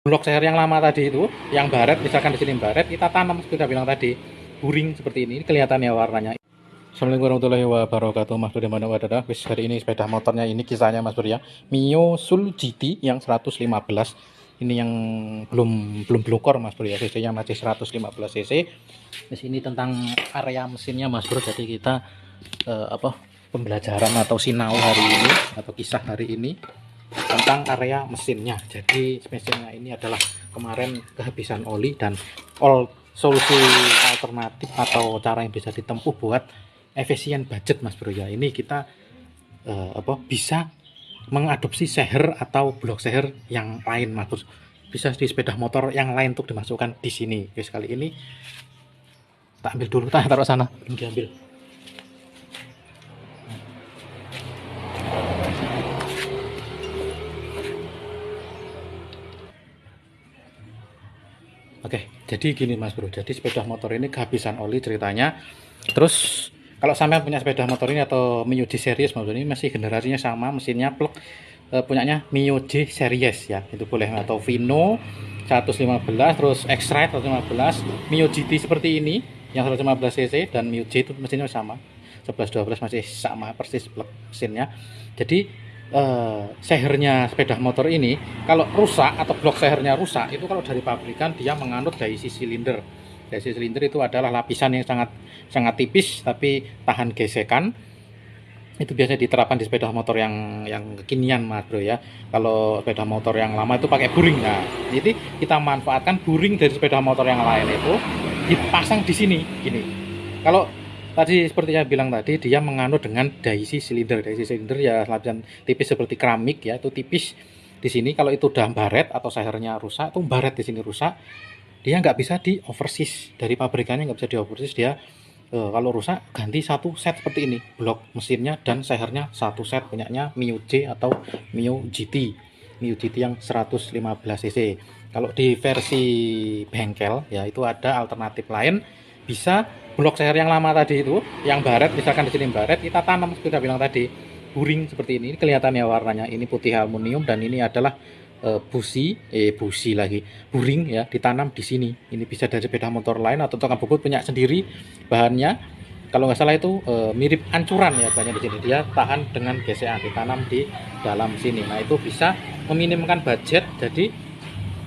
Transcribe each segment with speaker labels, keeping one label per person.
Speaker 1: blok seher yang lama tadi itu, yang baret, misalkan di sini baret, kita tanam sudah bilang tadi, buring seperti ini kelihatan ya warnanya. Assalamualaikum warahmatullahi wabarakatuh, Mas Bro, dimana wadah. Wis, hari ini sepeda motornya ini kisahnya Mas Bro ya, Mio Sul GT yang 115. Ini yang belum blokor Mas Bro ya, cc nya masih 115 cc. Di sini tentang area mesinnya Mas Bro, jadi kita pembelajaran atau sinau hari ini atau kisah hari ini tentang area mesinnya. Jadi mesinnya ini adalah kemarin kehabisan oli, dan solusi alternatif atau cara yang bisa ditempuh buat efisien budget Mas Bro ya. Ini kita bisa mengadopsi seher atau blok seher yang lain Mas Bro. Bisa di sepeda motor yang lain untuk dimasukkan di sini. Oke, sekali ini tak ambil dulu, taruh sana, belum diambil. Oke, jadi gini Mas Bro, jadi sepeda motor ini kehabisan oli ceritanya. Terus kalau sampai punya sepeda motor ini atau Mio J series Mas Bro, ini masih generasinya sama, mesinnya plug, punyanya Mio J series ya, itu boleh, atau Vino 115, terus X-Ride 115, Mio GT seperti ini yang 115 cc, dan Mio J itu mesinnya sama 11-12, masih sama persis plug mesinnya. Jadi sehernya sepeda motor ini kalau rusak atau blok sehernya rusak, itu kalau dari pabrikan dia menganut daisy silinder. Daisy silinder itu adalah lapisan yang sangat tipis tapi tahan gesekan. Itu biasanya diterapkan di sepeda motor yang kekinian Mas Bro ya. Kalau sepeda motor yang lama itu pakai buring. Nah, jadi kita manfaatkan buring dari sepeda motor yang lain itu dipasang di sini gini. Kalau tadi seperti yang bilang tadi, dia menganut dengan daisy silinder. Daisy silinder ya lapisan tipis seperti keramik ya, itu tipis di sini. Kalau itu udah baret atau sehernya rusak, itu baret di sini rusak, dia nggak bisa di overseas, dari pabrikannya nggak bisa di overseas. Dia kalau rusak ganti satu set seperti ini, blok mesinnya dan sehernya satu set, punyanya Mio J atau Mio GT. Mio GT yang 115 cc. Kalau di versi bengkel ya, itu ada alternatif lain, bisa blok seher yang lama tadi itu, yang baret, misalkan di sini baret, kita tanam sudah bilang tadi, buring seperti ini kelihatan ya warnanya. Ini putih aluminium dan ini adalah busi lagi, buring ya, ditanam di sini. Ini bisa dari sepeda motor lain atau tukang bubut punya sendiri. Bahannya kalau nggak salah itu mirip ancuran ya, banyak di sini. Dia tahan dengan gesekan, ditanam di dalam sini. Nah, itu bisa meminimkan budget. Jadi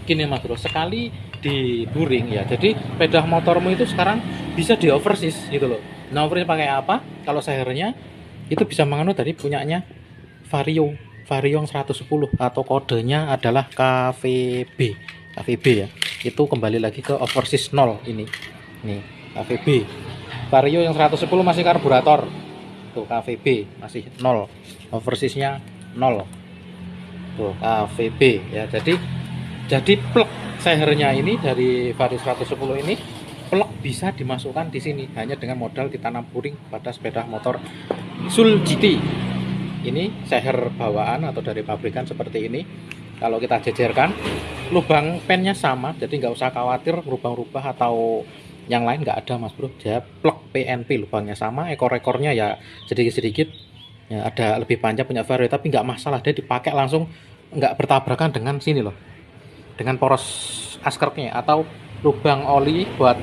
Speaker 1: gini Mas Bro, sekali di buring ya, jadi sepeda motormu itu sekarang bisa di overseas gitu loh. Nah, overseas pakai apa? Kalau sehernya itu bisa menganut dari punyanya Vario yang 110 atau kodenya adalah KVB ya. Itu kembali lagi ke overseas 0 ini. Nih, KVB. Vario yang 110 masih karburator. Tuh, KVB masih 0. Overseasnya 0. Tuh, KVB ya. Jadi plug sehernya ini dari Vario 110 ini, plug bisa dimasukkan di sini hanya dengan modal ditanam buring pada sepeda motor Sul GT. Ini seher bawaan atau dari pabrikan seperti ini. Kalau kita jejerkan, lubang pennya sama, jadi nggak usah khawatir rubah-rubah atau yang lain, nggak ada Mas Bro. Dia plug PNP, lubangnya sama, ekor-ekornya ya sedikit-sedikit ya, ada lebih panjang punya Vario, tapi nggak masalah, dia dipakai langsung, nggak bertabrakan dengan sini loh, dengan poros askernya atau lubang oli buat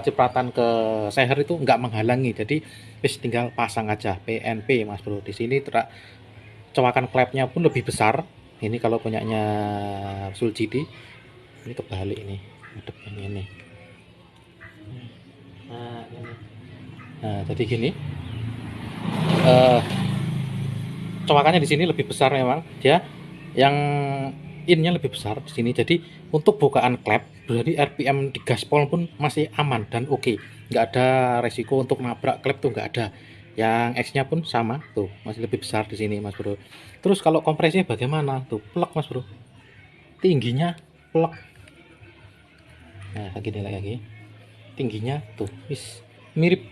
Speaker 1: cipratan ke seher itu nggak menghalangi. Jadi wis tinggal pasang aja PNP Mas Bro. Di sini cowakan klepnya pun lebih besar. Ini kalau punyanya Sul GT, ini kebalik ini, ini. Nah, jadi gini, cowakannya di sini lebih besar memang, dia yang innya lebih besar di sini. Jadi untuk bukaan klep, berarti RPM di gaspol pun masih aman dan oke. Nggak ada resiko untuk nabrak klep tuh, nggak ada. Yang X-nya pun sama tuh, masih lebih besar di sini Mas Bro. Terus kalau kompresinya bagaimana? Tuh, plug Mas Bro. Tingginya plug. Nah, gini lagi. Tingginya tuh, wis mirip.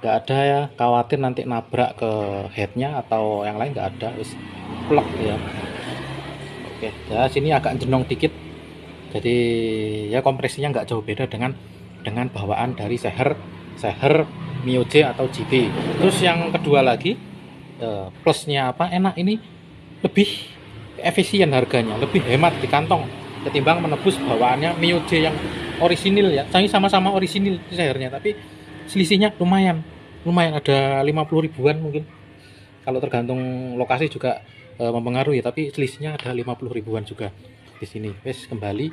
Speaker 1: Nggak ada ya khawatir nanti nabrak ke headnya atau yang lain, nggak ada, wis plug ya. Oke, ya sini agak jenong dikit. Jadi ya kompresinya nggak jauh beda dengan bawaan dari seher Mio J atau GT. Terus yang kedua lagi, plusnya apa? Enak, ini lebih efisien harganya, lebih hemat di kantong. ketimbang menebus bawaannya Mio J yang orisinil ya. Saya sama-sama orisinil sehernya, tapi selisihnya lumayan ada 50 ribuan mungkin. Kalau tergantung lokasi juga mempengaruhi, tapi selisihnya ada 50 ribuan juga di sini. Wes kembali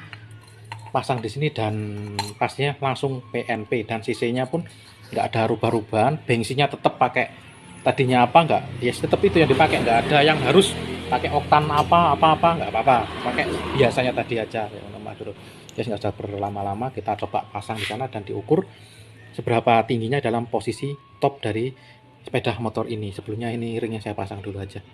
Speaker 1: pasang di sini dan pasnya langsung PNP dan CC-nya pun nggak ada rubah-rubahan. Bensinnya tetap pakai tadinya apa enggak, ya yes, tetap itu yang dipakai, nggak ada yang harus pakai oktan apa nggak apa-apa, pakai biasanya tadi aja ya Mas Bro. Ya nggak usah berlama-lama, kita coba pasang di sana dan diukur seberapa tingginya dalam posisi top dari sepeda motor ini. Sebelumnya ini ringnya saya pasang dulu aja.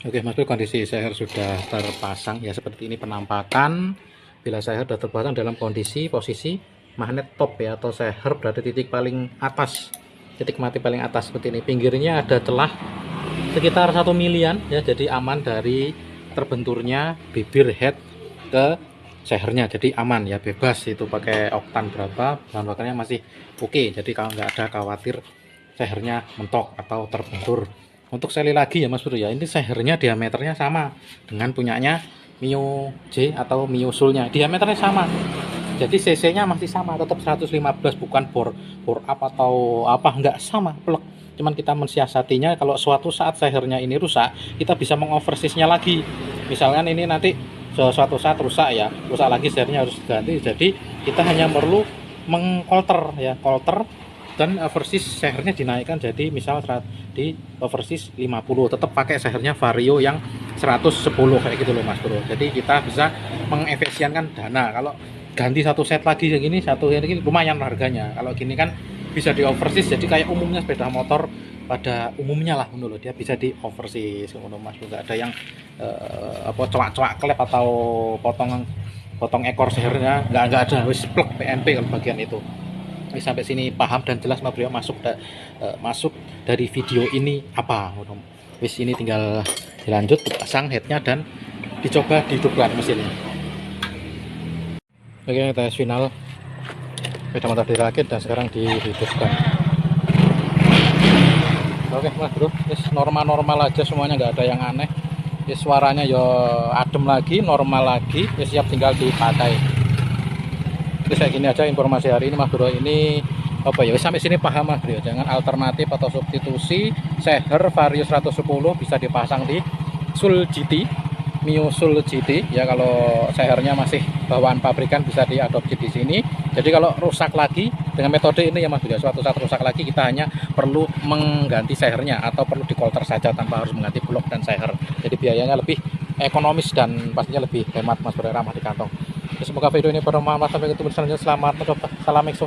Speaker 1: Oke Mas Bro, kondisi seher sudah terpasang ya, seperti ini penampakan. Bila seher sudah terpasang dalam kondisi posisi magnet top ya, atau seher berada titik paling atas, titik mati paling atas seperti ini. Pinggirnya ada celah sekitar 1 milian ya, jadi aman dari terbenturnya bibir head ke sehernya, jadi aman ya, bebas itu pakai oktan berapa, bahan bakarnya masih oke. Jadi kalau nggak ada khawatir sehernya mentok atau terbentur. Untuk sekali lagi ya Mas Bro ya, ini sehernya diameternya sama dengan punyanya Mio J atau Mio Soul-nya, diameternya sama. Jadi cc-nya masih sama, tetap 115, bukan bore up atau apa, enggak, sama plek. Cuman kita mensiasatinya kalau suatu saat sehernya ini rusak, kita bisa mengoversize-nya lagi. Misalkan ini nanti suatu saat rusak ya, rusak lagi, sehernya harus diganti. Jadi kita hanya perlu mengkolter ya, kolter dan overseas sehernya dinaikkan, jadi misal di overseas 50, tetap pakai sehernya Vario yang 110 kayak gitu loh Mas Bro. Jadi kita bisa mengefisienkan dana. Kalau ganti satu set lagi kayak gini, satu ini lumayan harganya. Kalau gini kan bisa di overseas, jadi kayak umumnya sepeda motor pada umumnya lah menurut dia bisa di overseas Mas Bro. Nggak ada yang apa coak-coak klep atau potong ekor sehernya, nggak ada, wis plug PNP kalau bagian itu. Sampai sini paham dan jelas Mas Bro, masuk dari video ini apa. Wis ini tinggal dilanjut dipasang headnya dan dicoba dihidupkan mesinnya. Oke, tes final sepeda motor dirakit dan sekarang dihidupkan. Oke Mas Bro, wis normal aja semuanya, nggak ada yang aneh. Wis suaranya ya adem lagi, normal lagi, wis siap tinggal dipakai. Kayak gini aja informasi hari ini Mas Bro. Ini apa ya, sampai sini paham Mas Bro. Jangan alternatif atau substitusi seher Vario 110 bisa dipasang di Soul GT, Mio Soul GT ya. Kalau sehernya masih bawaan pabrikan bisa diadopsi di sini. Jadi kalau rusak lagi dengan metode ini ya Mas Bro, suatu saat rusak lagi kita hanya perlu mengganti sehernya atau perlu dikolter saja tanpa harus mengganti blok dan seher. Jadi biayanya lebih ekonomis dan pastinya lebih hemat Mas Bro, ramah di kantong. Semoga video ini bermanfaat. Sampai ketemu selanjutnya. Selamat mencoba. Salam EXO.